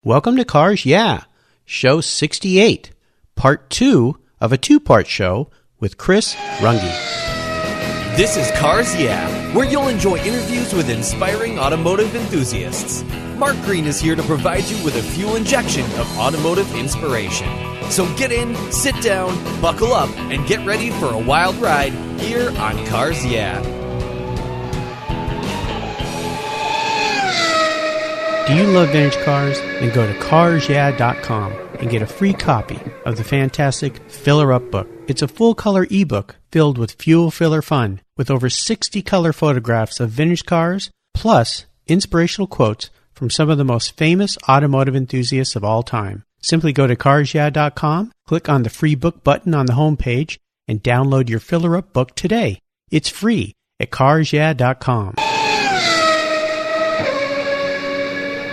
Welcome to Cars Yeah, show 68, part 2 of a two-part show with Chris Runge. This is Cars Yeah, where you'll enjoy interviews with inspiring automotive enthusiasts. Mark Green is here to provide you with a fuel injection of automotive inspiration. So get in, sit down, buckle up, and get ready for a wild ride here on Cars Yeah. Do you love vintage cars? Then go to carsyeah.com and get a free copy of the fantastic Filler Up book. It's a full-color ebook filled with fuel filler fun, with over 60 color photographs of vintage cars, plus inspirational quotes from some of the most famous automotive enthusiasts of all time. Simply go to carsyeah.com, click on the free book button on the homepage, and download your Filler Up book today. It's free at carsyeah.com.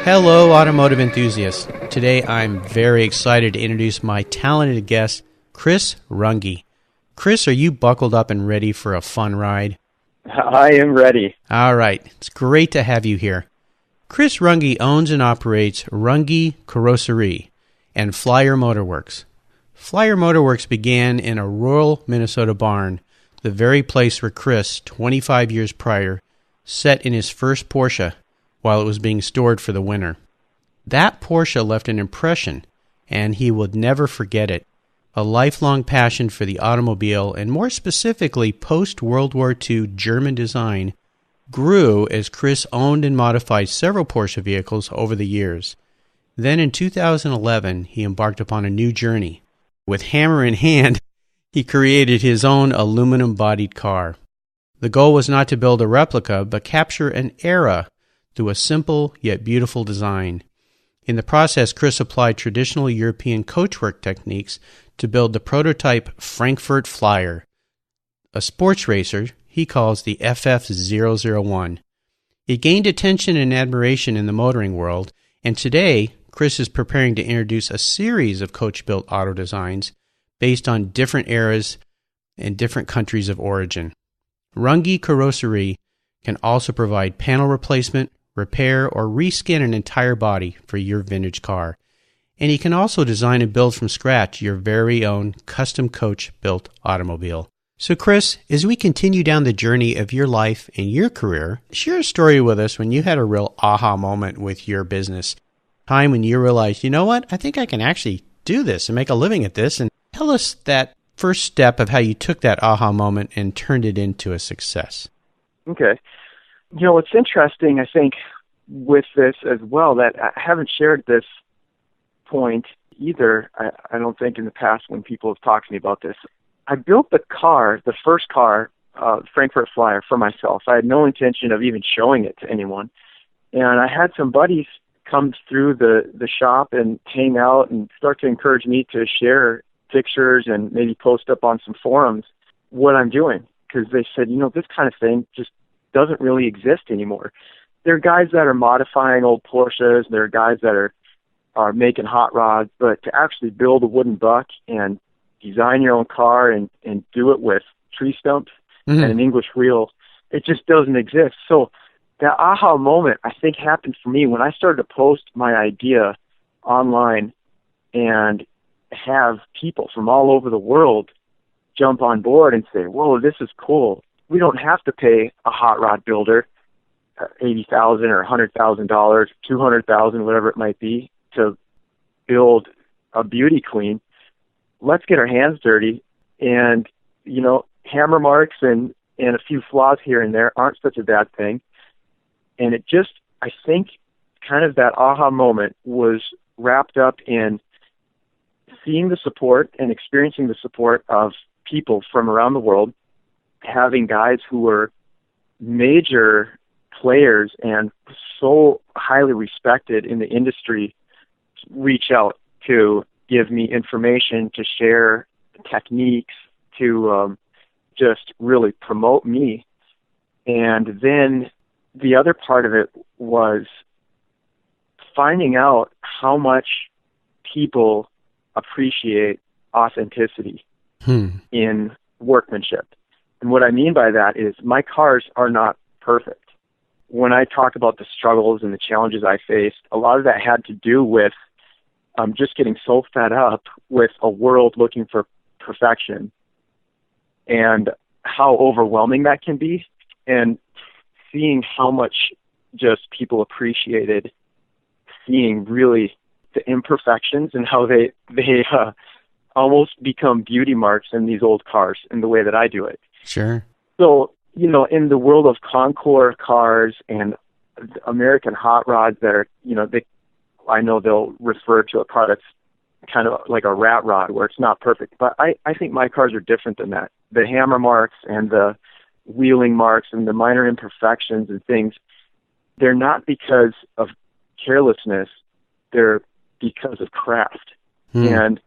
Hello, automotive enthusiasts. Today I'm very excited to introduce my talented guest, Chris Runge. Chris, are you buckled up and ready for a fun ride? I am ready. All right. It's great to have you here. Chris Runge owns and operates Runge Karosseria and Flyer Motorwerks. Flyer Motorwerks began in a rural Minnesota barn, the very place where Chris, 25 years prior, sat in his first Porsche while it was being stored for the winter. That Porsche left an impression, and he would never forget it. A lifelong passion for the automobile, and more specifically post-World War II German design, grew as Chris owned and modified several Porsche vehicles over the years. Then in 2011, he embarked upon a new journey. With hammer in hand, he created his own aluminum-bodied car. The goal was not to build a replica, but capture an era through a simple yet beautiful design. In the process, Chris applied traditional European coachwork techniques to build the prototype Frankfurt Flyer, a sports racer he calls the FF001. It gained attention and admiration in the motoring world, and today Chris is preparing to introduce a series of coach-built auto designs based on different eras and different countries of origin. Runge Karosseria can also provide panel replacement, repair, or reskin an entire body for your vintage car. And he can also design and build from scratch your very own custom coach-built automobile. So Chris, as we continue down the journey of your life and your career, share a story with us when you had a real aha moment with your business. Time when you realized, you know what, I think I can actually do this and make a living at this. And tell us that first step of how you took that aha moment and turned it into a success. Okay. You know, what's interesting, I think, with this as well, that I haven't shared this point either, I don't think, in the past when people have talked to me about this. I built the first car, Frankfurt Flyer, for myself. I had no intention of even showing it to anyone. And I had some buddies come through the shop and hang out and start to encourage me to share pictures and maybe post up on some forums what I'm doing. Because they said, you know, this kind of thing just doesn't really exist anymore. There are guys that are modifying old Porsches. There are guys that are making hot rods. But to actually build a wooden buck and design your own car and do it with tree stumps and an English wheel, it just doesn't exist. So that aha moment, I think, happened for me when I started to post my idea online and have people from all over the world jump on board and say, whoa, this is cool. We don't have to pay a hot rod builder $80,000 or $100,000, $200,000, whatever it might be, to build a beauty queen. Let's get our hands dirty, and you know, hammer marks and a few flaws here and there aren't such a bad thing. And it just, I think, kind of that aha moment was wrapped up in seeing the support and experiencing the support of people from around the world, having guys who were major players and so highly respected in the industry reach out to give me information, to share techniques, to just really promote me. And then the other part of it was finding out how much people appreciate authenticity in workmanship. And what I mean by that is my cars are not perfect. when I talk about the struggles and the challenges I faced, a lot of that had to do with just getting so fed up with a world looking for perfection and how overwhelming that can be, and seeing how much just people appreciated seeing really the imperfections and how they almost become beauty marks in these old cars in the way that I do it. Sure. So, in the world of Concours cars and American hot rods that are, I know they'll refer to a car that's kind of like a rat rod where it's not perfect. But I think my cars are different than that. The hammer marks and the wheeling marks and the minor imperfections and things, they're not because of carelessness. They're because of craft. And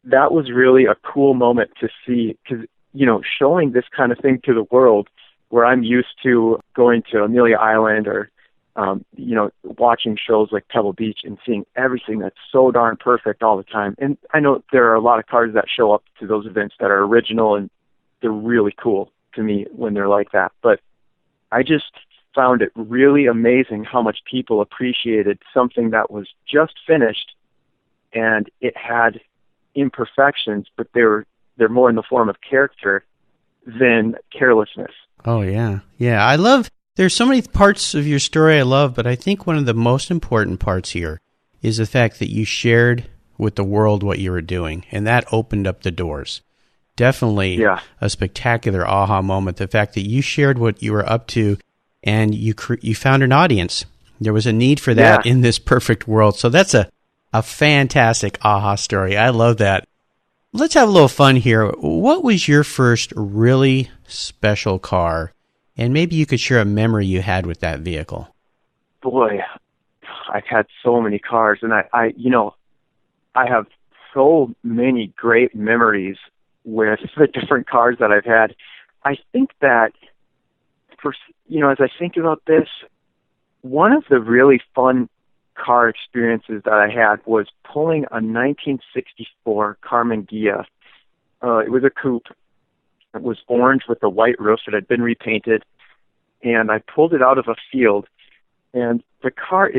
that was really a cool moment to see, because, showing this kind of thing to the world, where I'm used to going to Amelia Island or watching shows like Pebble Beach and seeing everything that's so darn perfect all the time. And I know there are a lot of cars that show up to those events that are original, and they're really cool to me when they're like that. But I just found it really amazing how much people appreciated something that was just finished, and it had imperfections, but they're more in the form of character than carelessness. Oh, yeah. Yeah, there's so many parts of your story I love, but I think one of the most important parts here is the fact that you shared with the world what you were doing, and that opened up the doors. Definitely a spectacular aha moment, the fact that you shared what you were up to, and you found an audience. There was a need for that in this perfect world. So that's a fantastic aha story. I love that. Let's have a little fun here. What was your first really special car? And maybe you could share a memory you had with that vehicle. Boy, I've had so many cars, and I have so many great memories with the different cars that I've had. I think that, as I think about this, one of the really fun car experiences that I had was pulling a 1964 Karmann Ghia. It was a coupe. It was orange with a white roof. It had been repainted, and I pulled it out of a field. And the car,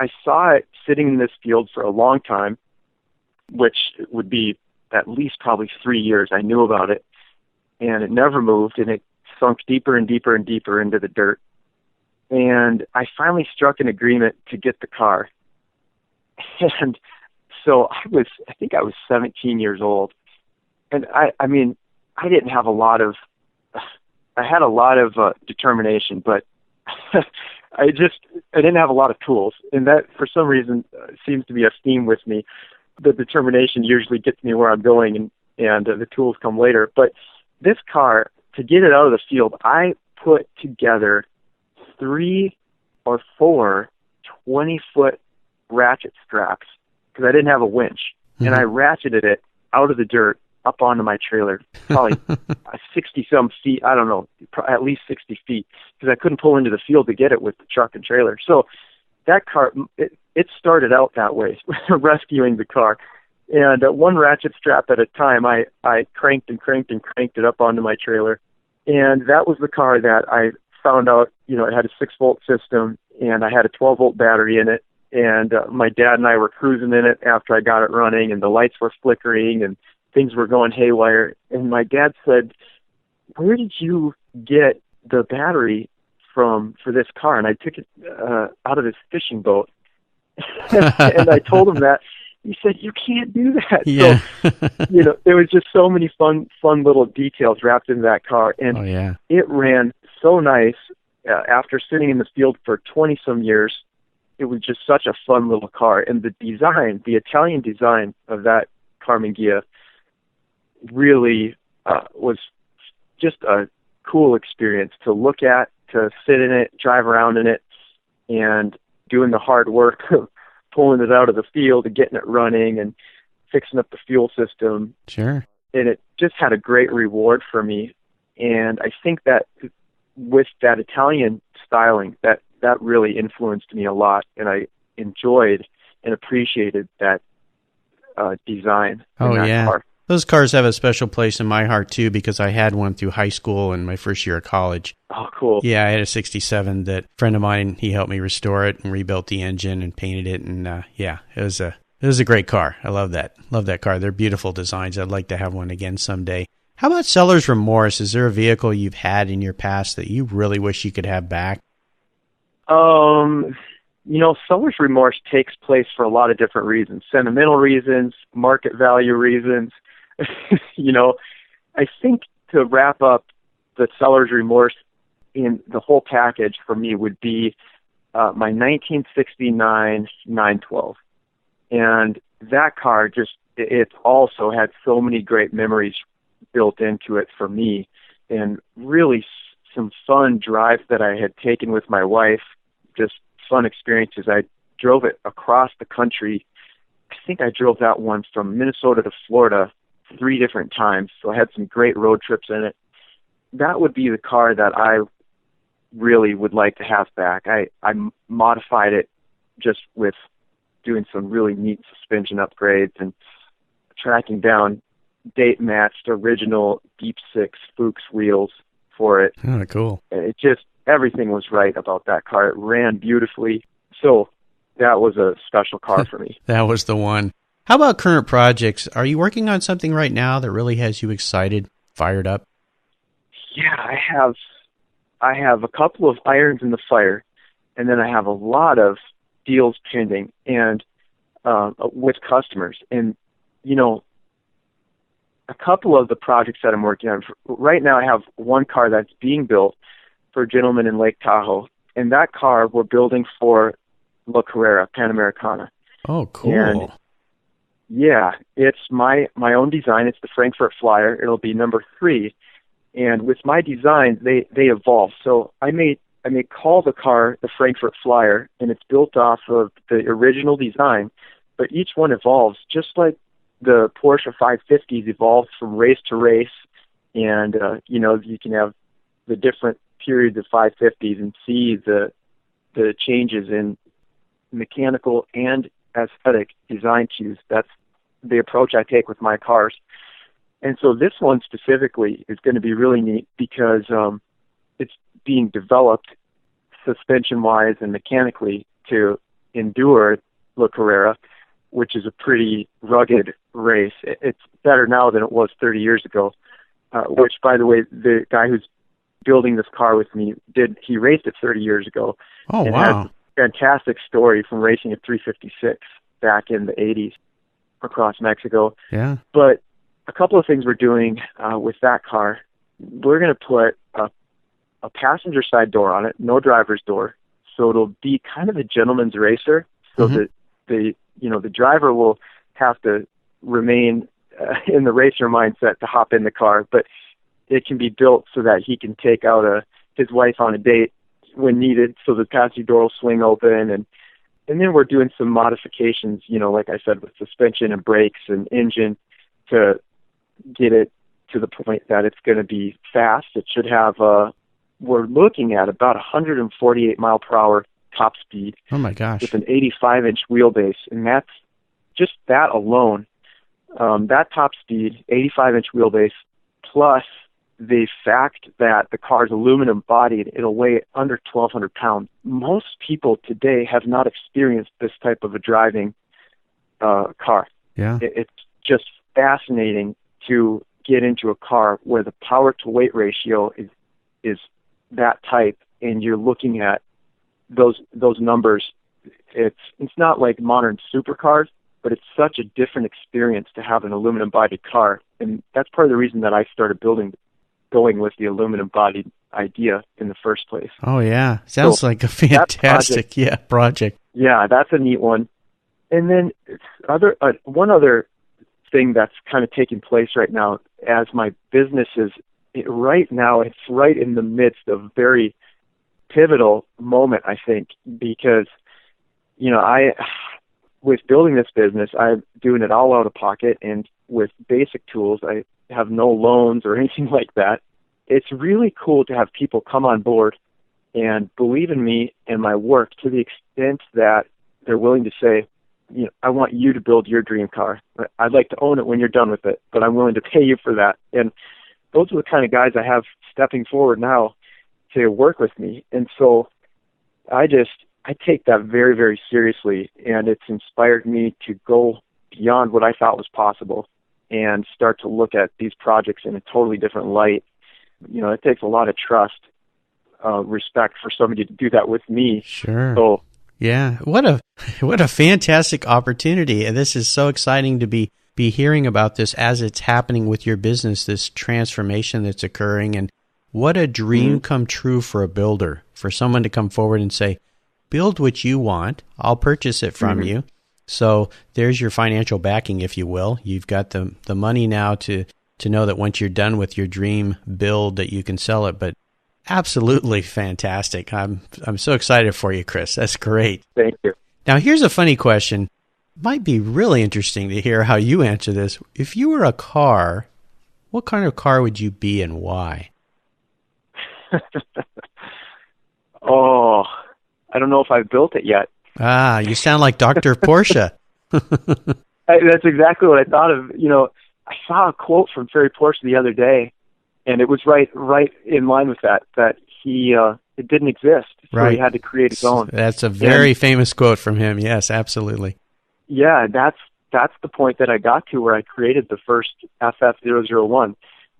I saw it sitting in this field for a long time, which would be at least probably 3 years. I knew about it, and it never moved, and it sunk deeper and deeper and deeper into the dirt. And I finally struck an agreement to get the car. And so I think I was 17 years old. And I didn't have I had a lot of determination, but I didn't have a lot of tools. And that, for some reason, seems to be a theme with me. The determination usually gets me where I'm going, and the tools come later. But this car, to get it out of the field, I put together 3 or 4 20-foot ratchet straps because I didn't have a winch. Mm-hmm. And I ratcheted it out of the dirt up onto my trailer, probably 60-some feet, I don't know, at least 60 feet, because I couldn't pull into the field to get it with the truck and trailer. So that car, it started out that way, rescuing the car. And one ratchet strap at a time, I cranked and cranked and cranked it up onto my trailer. And that was the car that I found out, it had a 6-volt system, and I had a 12-volt battery in it. And my dad and I were cruising in it after I got it running, and the lights were flickering, and things were going haywire. And my dad said, "Where did you get the battery for this car?" And I took it out of his fishing boat. And I told him that. He said, "You can't do that." Yeah. So, there was just so many fun little details wrapped in that car. And It ran so nice. After sitting in the field for 20-some years, it was just such a fun little car. And the design, the Italian design of that Karmann Ghia, really was just a cool experience to look at, to sit in it, drive around in it, and doing the hard work of pulling it out of the field and getting it running and fixing up the fuel system. Sure. And it just had a great reward for me. And I think that with that Italian styling, that really influenced me a lot, and I enjoyed and appreciated that design in that car. Those cars have a special place in my heart, too, because I had one through high school and my first year of college. Oh, cool. Yeah, I had a 67 that a friend of mine, he helped me restore it and rebuilt the engine and painted it. And yeah, it was a great car. I love that. Love that car. They're beautiful designs. I'd like to have one again someday. How about seller's remorse? Is there a vehicle you've had in your past that you really wish you could have back? Seller's remorse takes place for a lot of different reasons. Sentimental reasons, market value reasons. I think to wrap up the seller's remorse in the whole package for me would be my 1969 912. And that car it also had so many great memories built into it for me, and really some fun drives that I had taken with my wife, just fun experiences. I drove it across the country. I think I drove that one from Minnesota to Florida 3 different times, so I had some great road trips in it. That would be the car that I really would like to have back. I modified it just with doing some really neat suspension upgrades and tracking down date-matched original Deep Six Fuchs wheels for it. Oh, cool. It just, everything was right about that car. It ran beautifully. So that was a special car for me. That was the one. How about current projects? Are you working on something right now that really has you excited, fired up? Yeah, I have a couple of irons in the fire, and then I have a lot of deals pending and with customers. And, a couple of the projects that I'm working on, right now I have one car that's being built for a gentleman in Lake Tahoe, and that car we're building for La Carrera, Panamericana. Oh, cool. And yeah, it's my own design. It's the Frankfurt Flyer. It'll be number 3. And with my designs, they evolve. So I may call the car the Frankfurt Flyer, and it's built off of the original design, but each one evolves, just like the Porsche 550s evolved from race to race. And, you can have the different periods of 550s and see the changes in mechanical and aesthetic design cues. That's the approach I take with my cars. And so this one specifically is going to be really neat because it's being developed suspension-wise and mechanically to endure La Carrera, which is a pretty rugged race. It's better now than it was 30 years ago, which, by the way, the guy who's building this car with me he raced it 30 years ago. Oh, and wow. has a fantastic story from racing at 356 back in the 80s across Mexico. Yeah. But a couple of things we're doing with that car. We're going to put a passenger side door on it, no driver's door, so it'll be kind of a gentleman's racer, so that the driver will have to remain in the racer mindset to hop in the car, but it can be built so that he can take out his wife on a date when needed, so the passenger door will swing open, and then we're doing some modifications, like I said, with suspension and brakes and engine to get it to the point that it's going to be fast. It should have we're looking at about 148 mile per hour top speed. Oh my gosh. With an 85-inch wheelbase, and that's just that alone. That top speed, 85-inch wheelbase, plus the fact that the car's aluminum bodied, it'll weigh under 1,200 pounds. Most people today have not experienced this type of a driving car. Yeah. It's just fascinating to get into a car where the power to weight ratio is that type, and you're looking at those numbers. It's not like modern supercars, but it's such a different experience to have an aluminum bodied car, and that's part of the reason that I started going with the aluminum bodied idea in the first place. Oh yeah, sounds like a fantastic project. Yeah, that's a neat one. And then one other thing that's kind of taking place right now, as my business is right now, it's right in the midst of a very pivotal moment, I think, because with building this business, I'm doing it all out of pocket, and with basic tools, I have no loans or anything like that. It's really cool to have people come on board and believe in me and my work to the extent that they're willing to say, I want you to build your dream car. I'd like to own it when you're done with it, but I'm willing to pay you for that. And those are the kind of guys I have stepping forward now to work with me. And so I take that very, very seriously, and it's inspired me to go beyond what I thought was possible and start to look at these projects in a totally different light. It takes a lot of trust, respect for somebody to do that with me. Sure. So, yeah, what a fantastic opportunity. And this is so exciting to be hearing about this as it's happening with your business, this transformation that's occurring. And what a dream come true for a builder, for someone to come forward and say, build what you want, I'll purchase it from you. So there's your financial backing, if you will. You've got the money now to know that once you're done with your dream build that you can sell it. But absolutely fantastic. I'm so excited for you, Chris. That's great. Thank you. Now, here's a funny question. Might be really interesting to hear how you answer this. If you were a car, what kind of car would you be and why? Oh, I don't know if I've built it yet. Ah, you sound like Dr. Porsche. That's exactly what I thought of. I saw a quote from Ferry Porsche the other day, and it was right in line with that it didn't exist, so he had to create his own. That's a very famous quote from him. Yes, absolutely. Yeah, that's the point that I got to where I created the first FF001,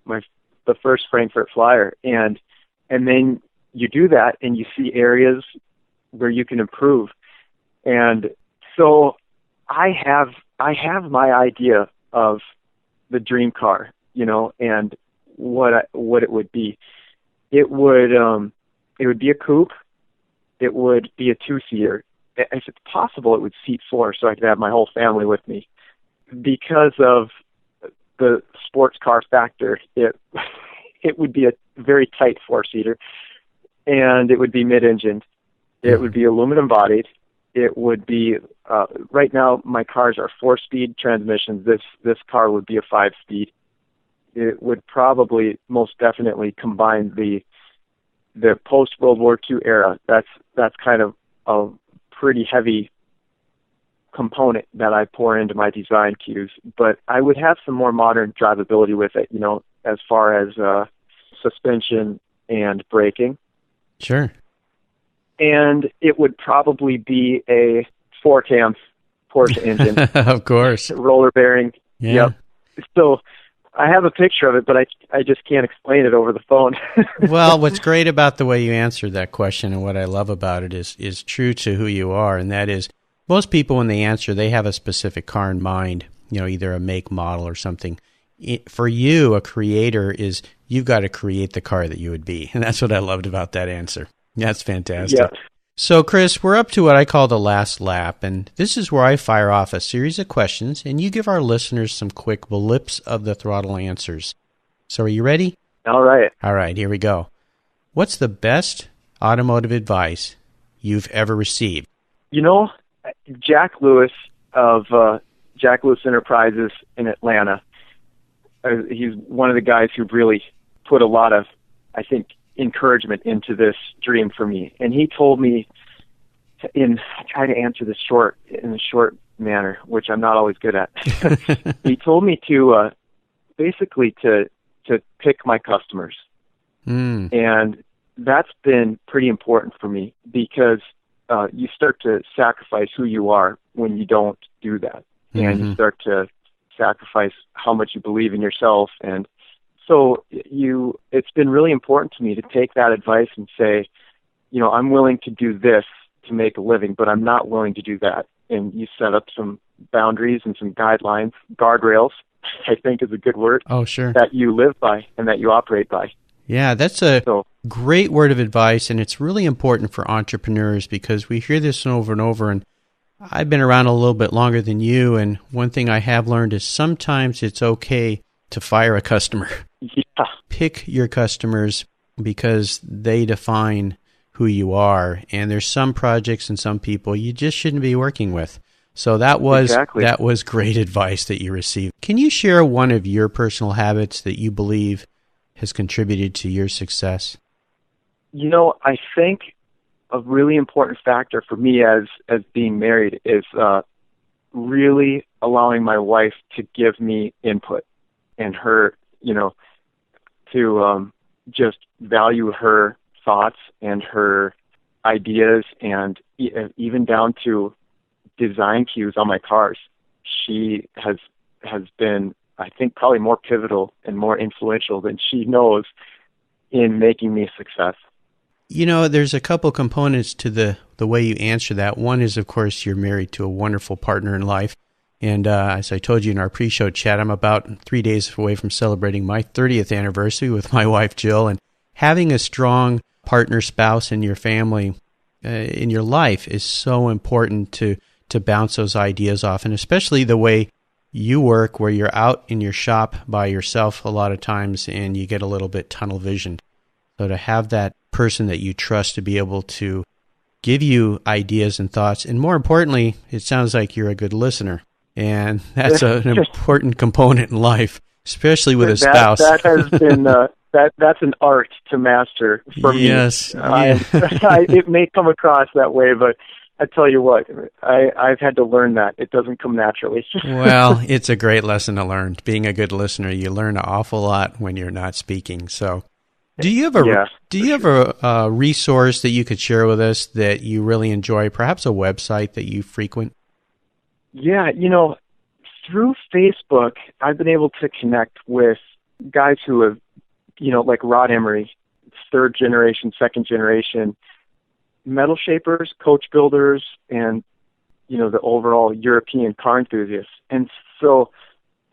the first Frankfurt Flyer, and then you do that and you see areas where you can improve. And so I have my idea of the dream car, and what it would be. It would be a coupe. It would be a two-seater. If it's possible, it would seat four, so I could have my whole family with me. Because of the sports car factor, it would be a very tight four-seater, and it would be mid-engined. It would be aluminum bodied. It would be right now my cars are 4-speed transmissions. This car would be a 5-speed. It would probably most definitely combine the post World War II era. That's kind of a pretty heavy component that I pour into my design cues. But I would have some more modern drivability with it, as far as suspension and braking. Sure. And it would probably be a 4-cam Porsche engine. Of course. Roller bearing. Yeah. Yep. So I have a picture of it, but I just can't explain it over the phone. Well, what's great about the way you answered that question and what I love about it is true to who you are, and that is most people when they answer, they have a specific car in mind, either a make, model, or something. For you, a creator is you've got to create the car that you would be, and that's what I loved about that answer. That's fantastic. Yeah. So, Chris, we're up to what I call the last lap, and this is where I fire off a series of questions, and you give our listeners some quick blips of the throttle answers. So are you ready? All right. All right, here we go. What's the best automotive advice you've ever received? Jack Lewis of Jack Lewis Enterprises in Atlanta, he's one of the guys who really put a lot of, I think, encouragement into this dream for me. And he told me, I try to answer this in a short manner, which I'm not always good at. He told me to basically to pick my customers. And that's been pretty important for me because you start to sacrifice who you are when you don't do that. And you start to sacrifice how much you believe in yourself. And so it's been really important to me to take that advice and say, I'm willing to do this to make a living, but I'm not willing to do that. And you set up some boundaries and some guidelines, guardrails, I think is a good word. Oh, sure. That you live by and that you operate by. Yeah, that's a great word of advice, and it's really important for entrepreneurs because we hear this over and over, and I've been around a little bit longer than you, and one thing I have learned is sometimes it's okay to fire a customer. Yeah. Pick your customers because they define who you are, and there's some projects and some people you just shouldn't be working with. So that was great advice that you received. Can you share one of your personal habits that you believe has contributed to your success? I think a really important factor for me as being married is really allowing my wife to give me input and her, to just value her thoughts and her ideas, and even down to design cues on my cars. She has been, I think, probably more pivotal and more influential than she knows in making me a success. There's a couple components to the way you answer that. One is, of course, you're married to a wonderful partner in life. And as I told you in our pre-show chat, I'm about 3 days away from celebrating my 30th anniversary with my wife, Jill. And having a strong partner, spouse in your family, in your life is so important to bounce those ideas off. And especially the way you work, where you're out in your shop by yourself a lot of times and you get a little bit tunnel vision. So to have that person that you trust to be able to give you ideas and thoughts, and more importantly, it sounds like you're a good listener. And that's an important component in life, especially with a spouse. That has been that's an art to master for me. Yes, it may come across that way, but I tell you what, I've had to learn that. It doesn't come naturally. Well, it's a great lesson to learn. Being a good listener, you learn an awful lot when you're not speaking. So, do you have a resource that you could share with us that you really enjoy? Perhaps a website that you frequent? Yeah, through Facebook, I've been able to connect with guys who have, like Rod Emery, third generation, second generation, metal shapers, coach builders, and, the overall European car enthusiasts. And so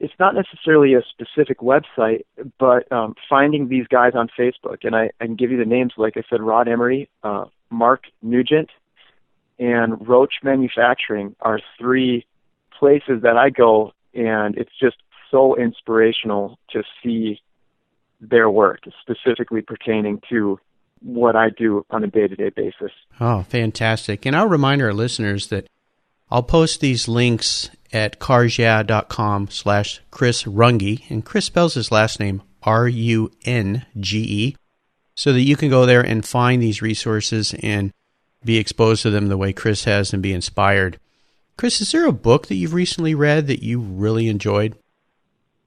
it's not necessarily a specific website, but finding these guys on Facebook, and I can give you the names, like I said, Rod Emery, Mark Nugent, and Roach Manufacturing are three places that I go, and it's just so inspirational to see their work, specifically pertaining to what I do on a day-to-day basis. Oh, fantastic. And I'll remind our listeners that I'll post these links at carsyeah.com/Chris Runge, and Chris spells his last name Runge, so that you can go there and find these resources and be exposed to them the way Chris has and be inspired. Chris, is there a book that you've recently read that you really enjoyed?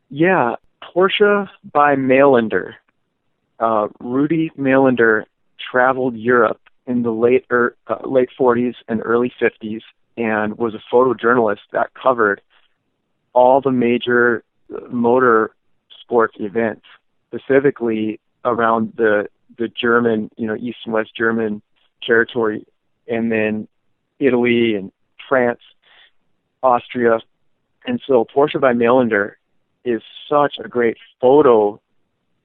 Yeah, Porsche by Mailander. Rudy Mailander traveled Europe in the late 40s and early 50s and was a photojournalist that covered all the major motor sports events, specifically around the German, East and West German territory, and then Italy and France, Austria. And so Porsche by Mailander is such a great photo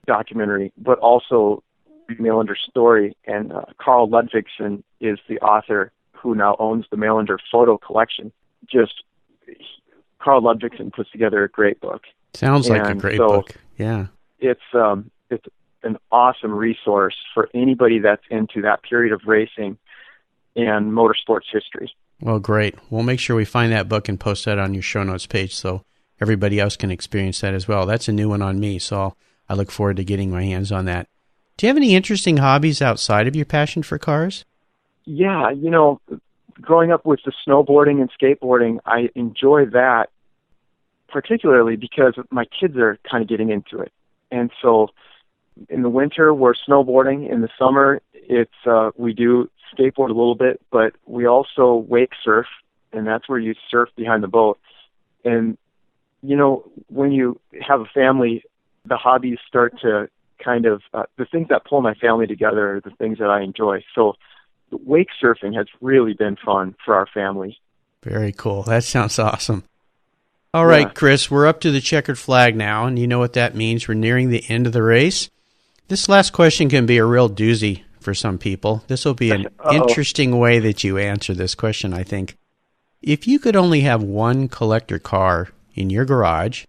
documentary, but also Mailander's story. And Carl Ludvigsen is the author who now owns the Mailander photo collection. Carl Ludvigsen puts together a great book. Sounds like a great book. Yeah. It's an awesome resource for anybody that's into that period of racing and motorsports history. Well, great. We'll make sure we find that book and post that on your show notes page so everybody else can experience that as well. That's a new one on me, so I look forward to getting my hands on that. Do you have any interesting hobbies outside of your passion for cars? Yeah, growing up with the snowboarding and skateboarding, I enjoy that particularly because my kids are kind of getting into it. And so in the winter, we're snowboarding. In the summer, we do skateboard a little bit, but we also wake surf, and that's where you surf behind the boat. And, when you have a family, the hobbies start to kind of, the things that pull my family together are the things that I enjoy. So wake surfing has really been fun for our family. Very cool. That sounds awesome. All right, Chris, we're up to the checkered flag now, and you know what that means. We're nearing the end of the race. This last question can be a real doozy for some people. This will be an interesting way that you answer this question, I think. If you could only have one collector car in your garage,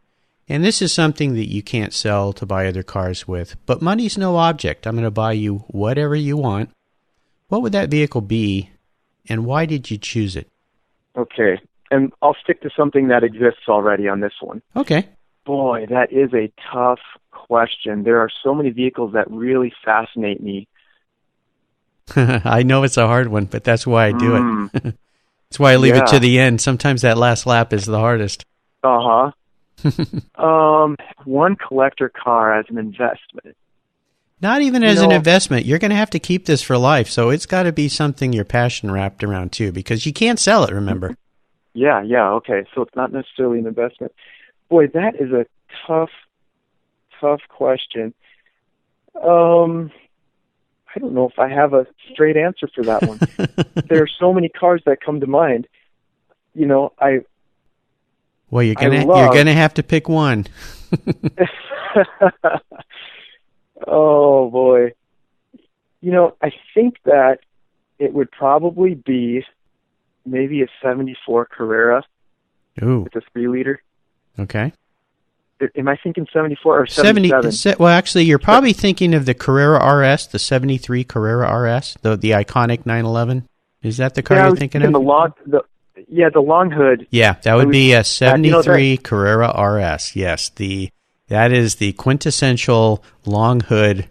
and this is something that you can't sell to buy other cars with, but money's no object. I'm going to buy you whatever you want. What would that vehicle be, and why did you choose it? Okay, and I'll stick to something that exists already on this one. Okay. Boy, that is a tough question. There are so many vehicles that really fascinate me. I know it's a hard one, but that's why I do it. That's why I leave it to the end. Sometimes that last lap is the hardest. Uh-huh. One collector car as an investment. Not even as an investment. You're going to have to keep this for life, so it's got to be something your passion wrapped around too, because you can't sell it, remember? Yeah, okay. So it's not necessarily an investment. Boy, that is a tough question. I don't know if I have a straight answer for that one. There are so many cars that come to mind. Well, you're gonna have to pick one. Oh boy. I think that it would probably be maybe a 74 Carrera. Ooh. With a 3-liter. Okay. Am I thinking 74 or 77? Well, actually, you're probably thinking of the Carrera RS, the 73 Carrera RS, the iconic 911. Is that the car you're thinking of? The long hood. Yeah, that would be a 73 Carrera RS. Yes, that is the quintessential long hood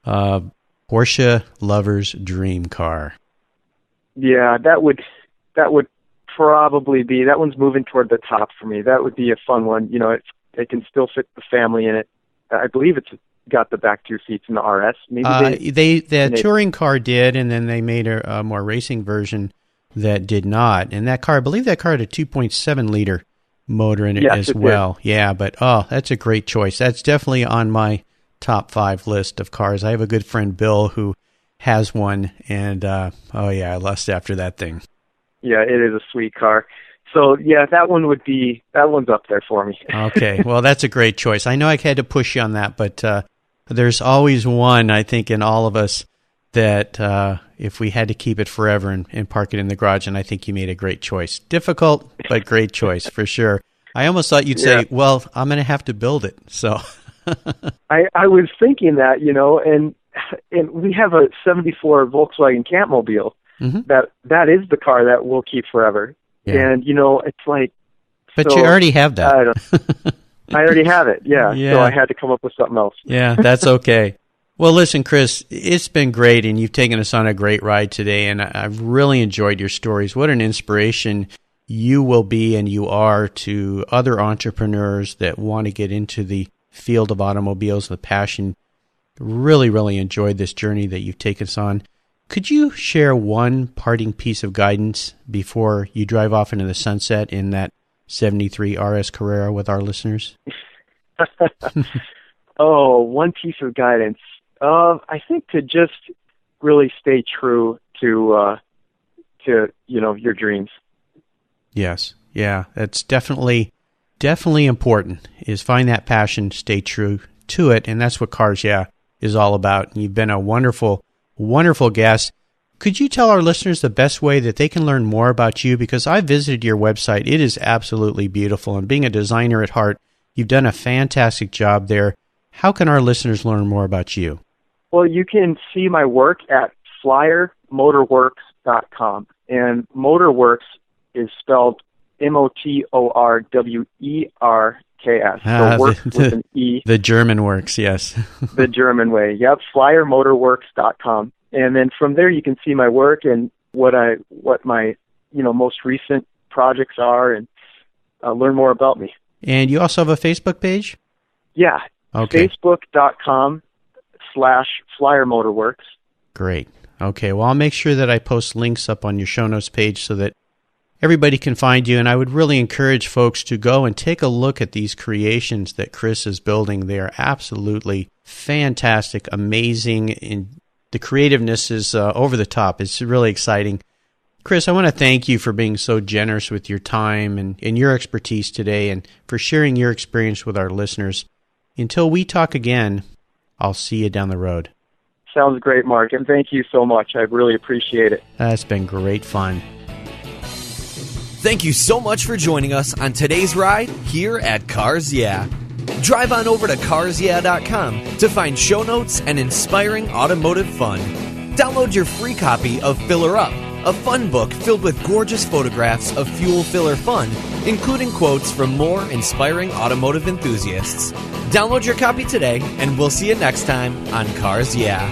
Porsche lover's dream car. Yeah, that would probably be, that one's moving toward the top for me. That would be a fun one. It can still fit the family in it. I believe it's got the back 2 seats in the RS. Maybe the touring car did, and then they made a more racing version that did not. And that car, I believe that car had a 2.7 liter motor in it as well. Did. Yeah, but that's a great choice. That's definitely on my top 5 list of cars. I have a good friend, Bill, who has one, and I lust after that thing. Yeah, it is a sweet car. So, that one's up there for me. Okay, well, that's a great choice. I know I had to push you on that, but there's always one, I think, in all of us that if we had to keep it forever and park it in the garage, and I think you made a great choice. Difficult, but great choice, for sure. I almost thought you'd say, well, I'm going to have to build it, so... I was thinking that, and we have a 74 Volkswagen Campmobile. Mm-hmm. That is the car that we'll keep forever. Yeah. And, it's like... But you already have that. I already have it, yeah. So I had to come up with something else. Yeah, that's okay. Well, listen, Chris, it's been great, and you've taken us on a great ride today, and I've really enjoyed your stories. What an inspiration you will be and you are to other entrepreneurs that want to get into the field of automobiles with passion. Really, really enjoyed this journey that you've taken us on. Could you share one parting piece of guidance before you drive off into the sunset in that 73 RS Carrera with our listeners? One piece of guidance. I think to just really stay true to your dreams. Yes. Yeah, that's definitely important, is find that passion, stay true to it, and that's what Cars Yeah! is all about. And you've been a wonderful guest. Could you tell our listeners the best way that they can learn more about you? Because I visited your website. It is absolutely beautiful. And being a designer at heart, you've done a fantastic job there. How can our listeners learn more about you? Well, you can see my work at Motorwerks.com. And Motorwerks is spelled Motorwerks. So works with an E. The German works, yes. The German way. Yep, Flyer&rdquo. And then from there you can see my work and what my most recent projects are, and learn more about me. And you also have a Facebook page? Yeah. Okay. Facebook.com/FlyerMotorwerks. Great. Okay, well, I'll make sure that I post links up on your show notes page so that everybody can find you, and I would really encourage folks to go and take a look at these creations that Chris is building. They are absolutely fantastic, amazing, and the creativeness is over the top. It's really exciting. Chris, I want to thank you for being so generous with your time and your expertise today, and for sharing your experience with our listeners. Until we talk again, I'll see you down the road. Sounds great, Mark, and thank you so much. I really appreciate it. That's been great fun. Thank you so much for joining us on today's ride here at Cars Yeah! Drive on over to carsyeah.com to find show notes and inspiring automotive fun. Download your free copy of Filler Up, a fun book filled with gorgeous photographs of fuel filler fun, including quotes from more inspiring automotive enthusiasts. Download your copy today, and we'll see you next time on Cars Yeah!